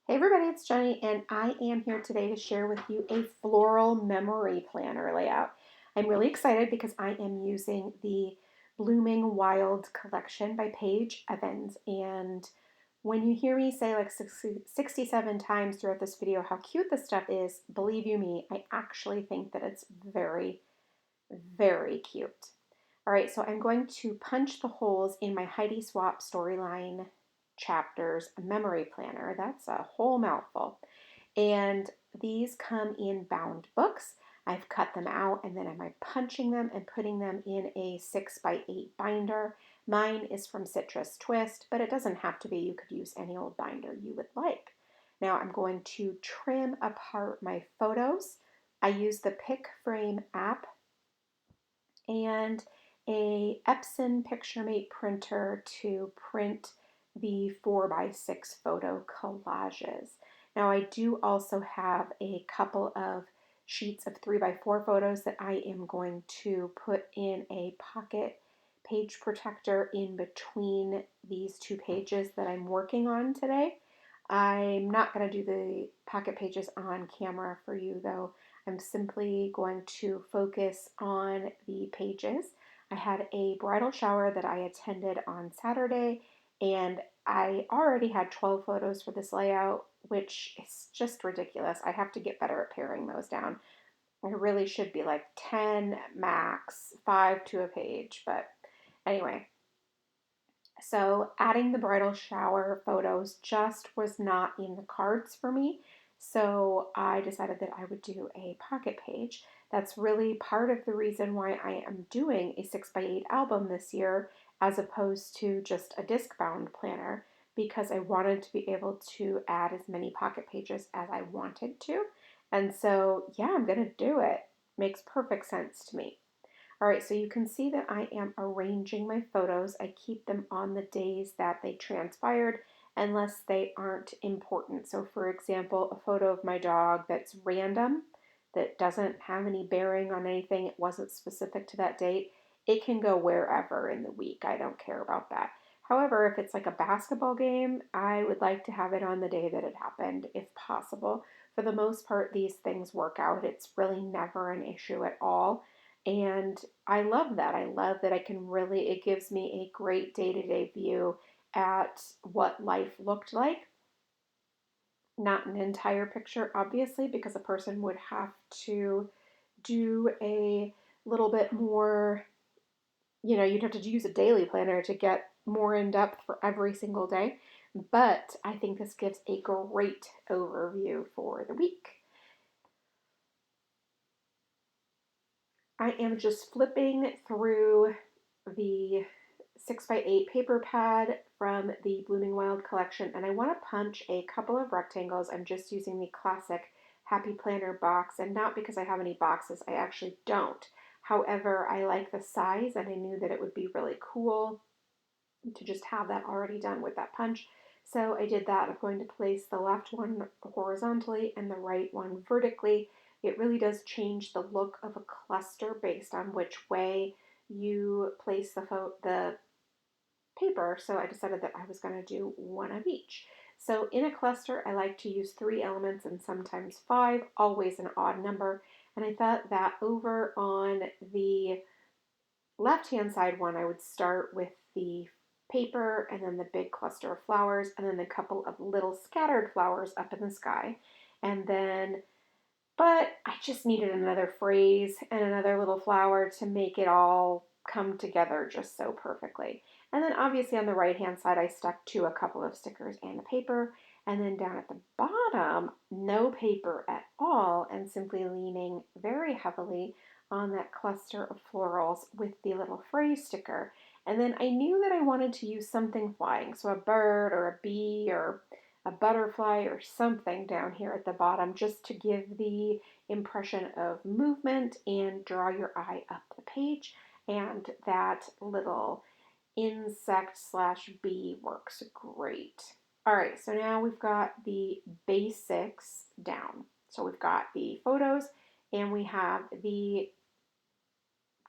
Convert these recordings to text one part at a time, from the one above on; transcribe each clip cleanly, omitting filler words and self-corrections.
Hey everybody, it's Jenny, and I am here today to share with you a floral memory planner layout. I'm really excited because I am using the Blooming Wild collection by Paige Evans. And when you hear me say like 67 times throughout this video how cute this stuff is, believe you me, I actually think that it's very, very cute. All right, so I'm going to punch the holes in my Heidi Swap storyline chapters memory planner. That's a whole mouthful. And these come in bound books. I've cut them out and then I'm punching them and putting them in a 6x8 binder. Mine is from Citrus Twist, but it doesn't have to be. You could use any old binder you would like. Now I'm going to trim apart my photos. I use the Pick Frame app and a Epson PictureMate printer to print the 4x6 photo collages. Now I do also have a couple of sheets of 3x4 photos that I am going to put in a pocket page protector in between these two pages that I'm working on today. I'm not going to do the pocket pages on camera for you though. I'm simply going to focus on the pages. I had a bridal shower that I attended on Saturday, and I already had 12 photos for this layout, which is just ridiculous. I have to get better at paring those down. I really should be like 10 max, 5 to a page, but anyway. So adding the bridal shower photos just was not in the cards for me. So I decided that I would do a pocket page. That's really part of the reason why I am doing a 6x8 album this year as opposed to just a disc bound planner, because I wanted to be able to add as many pocket pages as I wanted to. And so, yeah, I'm going to do it. Makes perfect sense to me. All right, so you can see that I am arranging my photos. I keep them on the days that they transpired unless they aren't important. So for example, a photo of my dog that's random, that doesn't have any bearing on anything, it wasn't specific to that date, it can go wherever in the week. I don't care about that. However, if it's like a basketball game, I would like to have it on the day that it happened, if possible. For the most part, these things work out. It's really never an issue at all. And I love that. I love that I can really, it gives me a great day-to-day view at what life looked like. Not an entire picture, obviously, because a person would have to do a little bit more, you'd have to use a daily planner to get more in depth for every single day. But I think this gives a great overview for the week. I am just flipping through the 6x8 paper pad from the Blooming Wild collection, and I want to punch a couple of rectangles. I'm just using the classic Happy Planner box, and not because I have any boxes, I actually don't. However, I like the size, and I knew that it would be really cool to just have that already done with that punch. So I did that. I'm going to place the left one horizontally and the right one vertically. It really does change the look of a cluster based on which way you place the paper. So I decided that I was going to do one of each. So in a cluster, I like to use 3 elements and sometimes 5, always an odd number. And I thought that over on the left-hand side one, I would start with the paper and then the big cluster of flowers and then a couple of little scattered flowers up in the sky. And then, but I just needed another phrase and another little flower to make it all come together just so perfectly. And then obviously on the right-hand side, I stuck to a couple of stickers and a paper. And then down at the bottom, no paper at all, and simply leaning very heavily on that cluster of florals with the little phrase sticker. And then I knew that I wanted to use something flying, so a bird or a bee or a butterfly or something down here at the bottom, just to give the impression of movement and draw your eye up the page. And that little insect slash bee works great. All right, so now we've got the basics down. So we've got the photos and we have the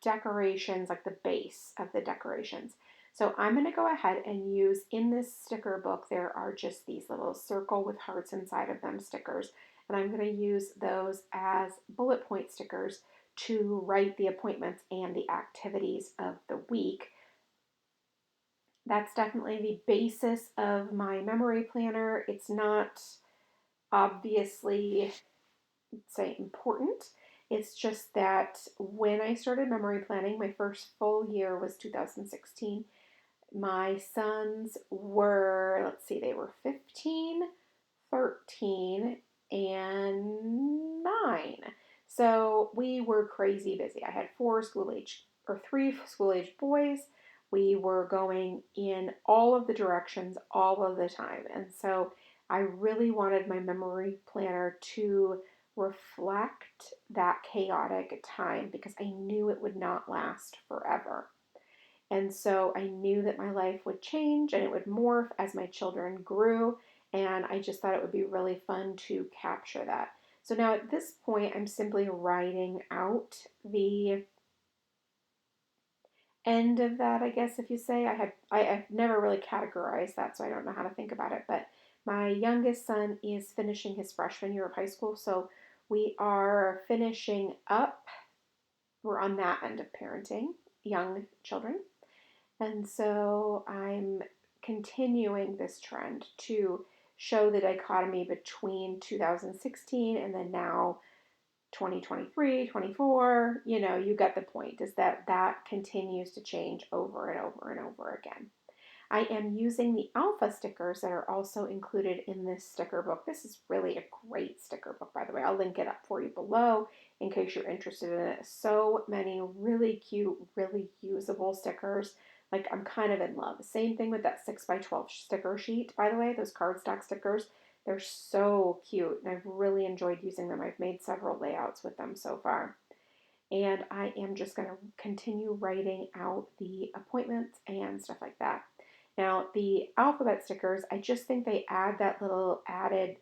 decorations, like the base of the decorations. So I'm going to go ahead and use, in this sticker book, there are just these little circle with hearts inside of them stickers. And I'm going to use those as bullet point stickers to write the appointments and the activities of the week. That's definitely the basis of my memory planner. It's not obviously, say, important. It's just that when I started memory planning, my first full year was 2016. My sons were, let's see, they were 15, 13, and 9. So we were crazy busy. I had three school age boys. We were going in all of the directions all of the time. And so I really wanted my memory planner to reflect that chaotic time because I knew it would not last forever. And so I knew that my life would change and it would morph as my children grew. And I just thought it would be really fun to capture that. So now at this point, I'm simply writing out the end of that, I guess, if you say. I've never really categorized that, so I don't know how to think about it. But my youngest son is finishing his freshman year of high school. So we are finishing up, we're on that end of parenting young children. And so I'm continuing this trend to show the dichotomy between 2016 and then now 2023, 24. You get the point, is that continues to change over and over and over again. I am using the alpha stickers that are also included in this sticker book. This is really a great sticker book, by the way. I'll link it up for you below in case you're interested in it. So many really cute, really usable stickers. Like, I'm kind of in love. Same thing with that 6x12 sticker sheet, by the way, those cardstock stickers. They're so cute, and I've really enjoyed using them. I've made several layouts with them so far. And I am just going to continue writing out the appointments and stuff like that. Now, the alphabet stickers, I just think they add that little added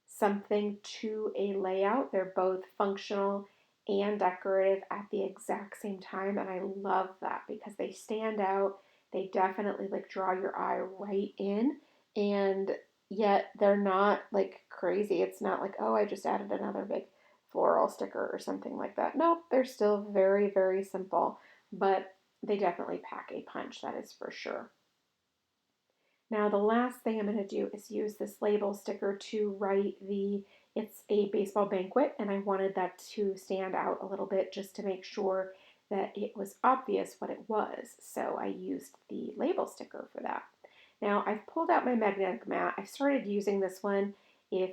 something to a layout. They're both functional and decorative at the exact same time, and I love that because they stand out. They definitely like draw your eye right in, and yet they're not like crazy. It's not like, oh, I just added another big floral sticker or something like that. Nope, they're still very, very simple, but they definitely pack a punch, that is for sure. Now the last thing I'm going to do is use this label sticker to write it's a baseball banquet, and I wanted that to stand out a little bit just to make sure that it was obvious what it was. So I used the label sticker for that. Now I've pulled out my magnetic mat. I started using this one. If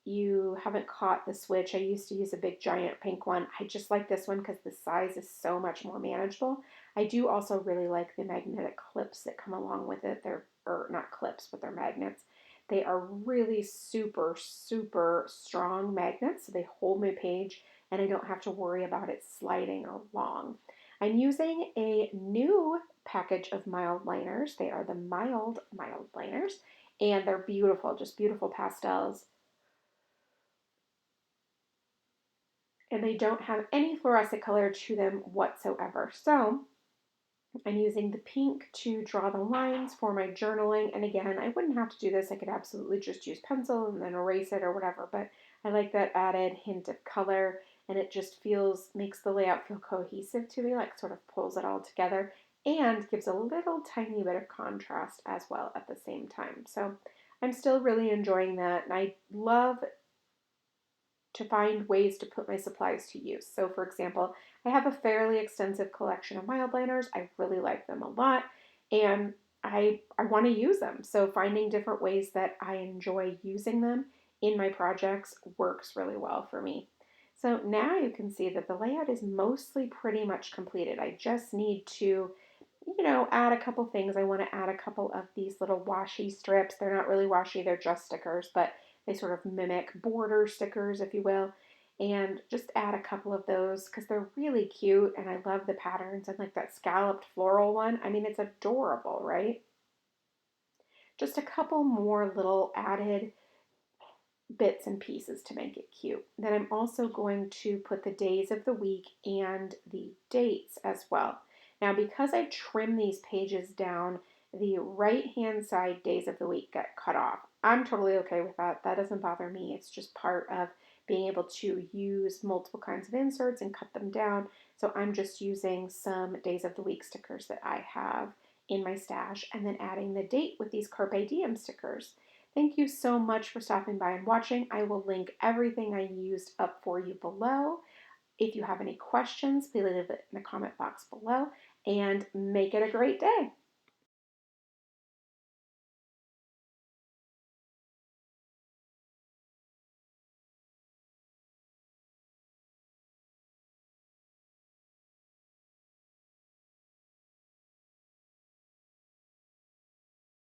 you haven't caught the switch, I used to use a big giant pink one. I just like this one because the size is so much more manageable. I do also really like the magnetic clips that come along with it. Or not clips, but they're magnets. They are really super, super strong magnets, so they hold my page and I don't have to worry about it sliding along. I'm using a new package of mild liners. They are the mild liners, and they're beautiful, just beautiful pastels. And they don't have any fluorescent color to them whatsoever. So I'm using the pink to draw the lines for my journaling. And again, I wouldn't have to do this. I could absolutely just use pencil and then erase it or whatever. But I like that added hint of color, and it just makes the layout feel cohesive to me, like sort of pulls it all together and gives a little tiny bit of contrast as well at the same time. So I'm still really enjoying that. And I love to find ways to put my supplies to use. So for example, I have a fairly extensive collection of mild liners. I really like them a lot, and I want to use them. So finding different ways that I enjoy using them in my projects works really well for me. So now you can see that the layout is mostly pretty much completed. I just need to, add a couple things. I want to add a couple of these little washi strips. They're not really washi, they're just stickers, but they sort of mimic border stickers, if you will. And just add a couple of those because they're really cute and I love the patterns. And like that scalloped floral one, I mean, it's adorable, right? Just a couple more little added bits and pieces to make it cute. Then I'm also going to put the days of the week and the dates as well. Now, because I trim these pages down, the right-hand side days of the week get cut off. I'm totally okay with that. That doesn't bother me. It's just part of being able to use multiple kinds of inserts and cut them down. So I'm just using some days of the week stickers that I have in my stash and then adding the date with these Carpe Diem stickers. Thank you so much for stopping by and watching. I will link everything I used up for you below. If you have any questions, please leave it in the comment box below and make it a great day.